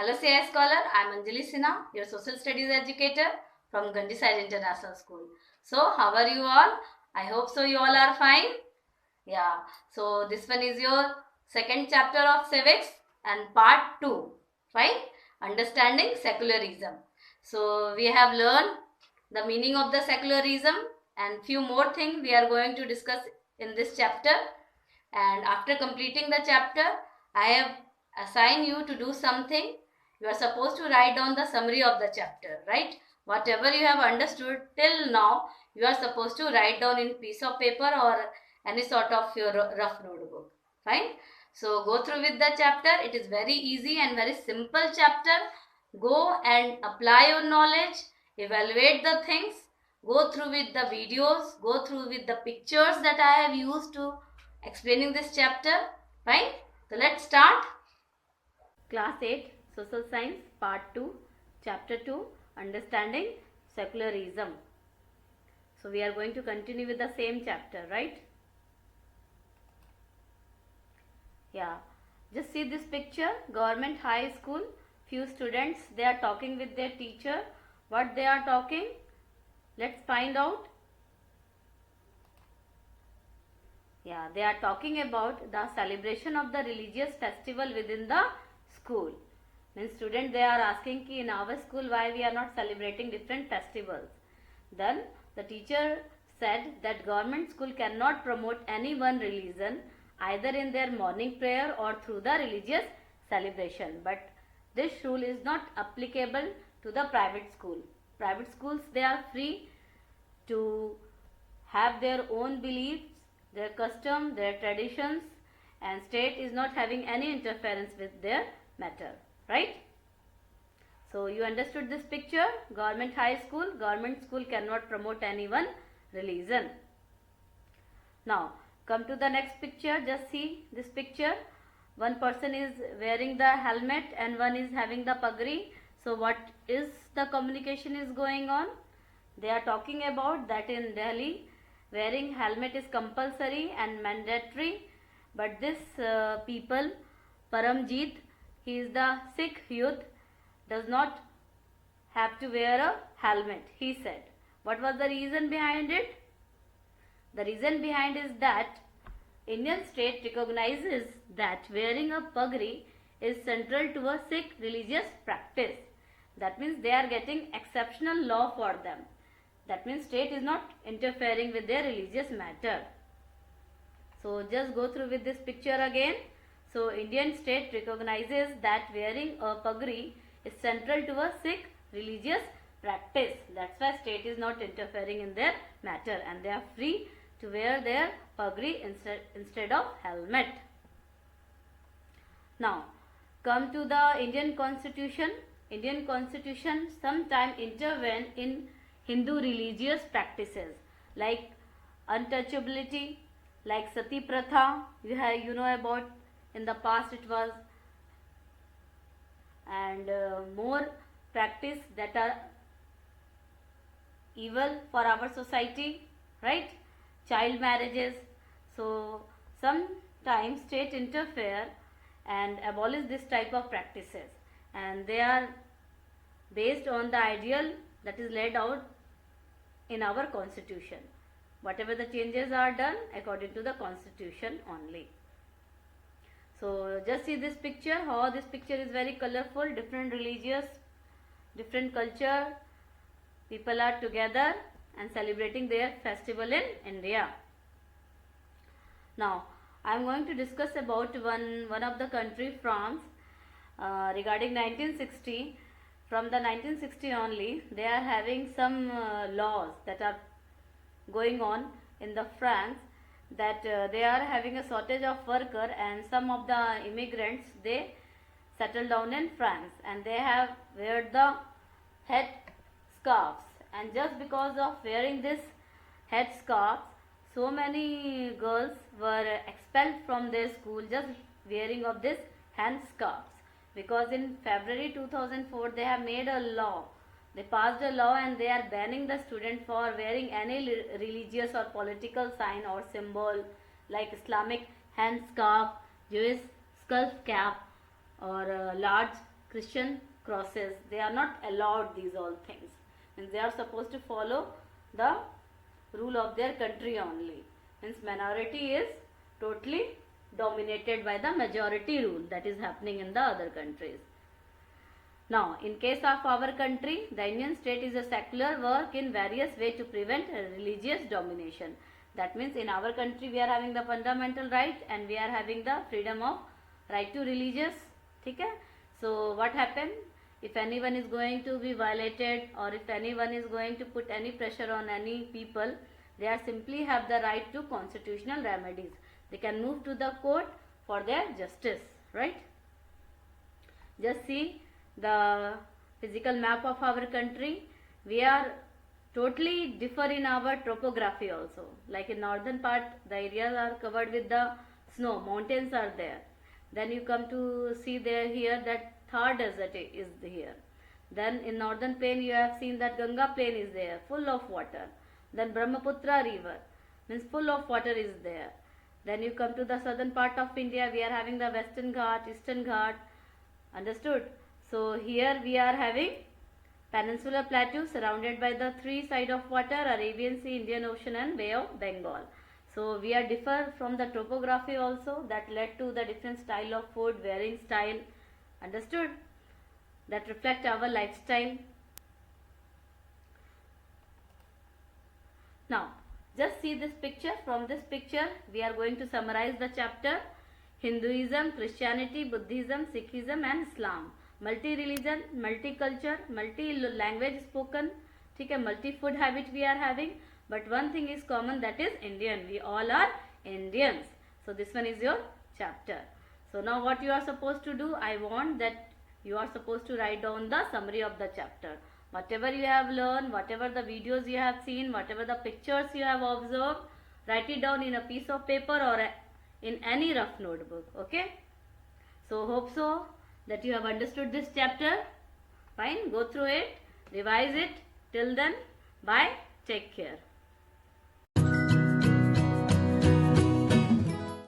Hello CI Scholar, I am Anjali Sinha, your social studies educator from Gandhi Side International School. So, how are you all? I hope so you all are fine. Yeah, so this one is your second chapter of civics and part 2, right? Understanding secularism. So, we have learned the meaning of the secularism and few more things we are going to discuss in this chapter. And after completing the chapter, I have assigned you to do something. You are supposed to write down the summary of the chapter, right? Whatever you have understood till now, you are supposed to write down in piece of paper or any sort of your rough notebook. Fine? So go through with the chapter. It is very easy and very simple chapter. Go and apply your knowledge, evaluate the things, go through with the videos, go through with the pictures that I have used to explaining this chapter. Fine? So let's start. Class 8 Social Science Part 2 Chapter 2 Understanding Secularism. So we are going to continue with the same chapter, right? Yeah. Just see this picture. Government high school. Few students, they are talking with their teacher. What they are talking? Let's find out. Yeah, they are talking about the celebration of the religious festival within the school. Means student, they are asking ki in our school why we are not celebrating different festivals. Then the teacher said that government school cannot promote any one religion either in their morning prayer or through the religious celebration. But this rule is not applicable to the private school. Private schools, they are free to have their own beliefs, their custom, their traditions, and state is not having any interference with their matter, right? So you understood this picture. Government high school, government school cannot promote any one religion. Now come to the next picture. Just see this picture. One person is wearing the helmet and one is having the pagri. So what is the communication is going on? They are talking about that in Delhi wearing helmet is compulsory and mandatory, but this people, Paramjeet, he is the Sikh youth, does not have to wear a helmet, he said. What was the reason behind it? The reason behind is that Indian state recognizes that wearing a pagri is central to a Sikh religious practice. That means they are getting exceptional law for them. That means state is not interfering with their religious matter. So just go through with this picture again. So Indian state recognizes that wearing a pagri is central to a Sikh religious practice. That's why state is not interfering in their matter and they are free to wear their pagri instead of helmet. Now come to the Indian Constitution. Indian Constitution sometime intervene in Hindu religious practices like untouchability, like sati pratha, you know about in the past it was, and more practice that are evil for our society, right? Child marriages. So sometimes state interfere and abolish this type of practices, and they are based on the ideal that is laid out in our constitution. Whatever the changes are done according to the constitution only. So just see this picture, how this picture is very colorful, different religious, different culture, people are together and celebrating their festival in India. Now I am going to discuss about one of the country, France, regarding 1960. From the 1960 only, they are having some laws that are going on in the France, that they are having a shortage of worker and some of the immigrants, they settle down in France and they have wear the head scarves, and just because of wearing this head scarves, so many girls were expelled from their school just wearing of this hand scarves. Because in February 2004 they have made a law, they passed a law and they are banning the student for wearing any religious or political sign or symbol like Islamic hand scarf, Jewish skull cap or large Christian crosses. They are not allowed these all things. And they are supposed to follow the rule of their country only. Hence minority is totally dominated by the majority rule that is happening in the other countries. Now, in case of our country, the Indian state is a secular work in various ways to prevent religious domination. That means in our country we are having the fundamental right and we are having the freedom of right to religious. Okay? So what happened? If anyone is going to be violated or if anyone is going to put any pressure on any people, they are simply have the right to constitutional remedies. They can move to the court for their justice, right? Just see the physical map of our country. We are totally differ in our topography also. Like in northern part, the areas are covered with the snow, mountains are there. Then you come to see there here that Thar desert is here. Then in northern plain you have seen that Ganga plain is there, full of water. Then Brahmaputra river, means full of water is there. Then you come to the southern part of India, we are having the Western Ghat, Eastern Ghat, understood? So here we are having peninsular plateau surrounded by the three sides of water, Arabian Sea, Indian Ocean and Bay of Bengal. So we are differ from the topography also, that led to the different style of food, wearing style, understood? That reflect our lifestyle. Now, just see this picture. From this picture, we are going to summarize the chapter Hinduism, Christianity, Buddhism, Sikhism and Islam. Multi-religion, multi-culture, multi-language spoken, okay, multi-food habit we are having. But one thing is common, that is Indian. We all are Indians. So this one is your chapter. So now what you are supposed to do, I want that you are supposed to write down the summary of the chapter. Whatever you have learned, whatever the videos you have seen, whatever the pictures you have observed, write it down in a piece of paper or in any rough notebook. Okay. So hope so that you have understood this chapter. Fine. Go through it. Revise it. Till then, bye. Take care.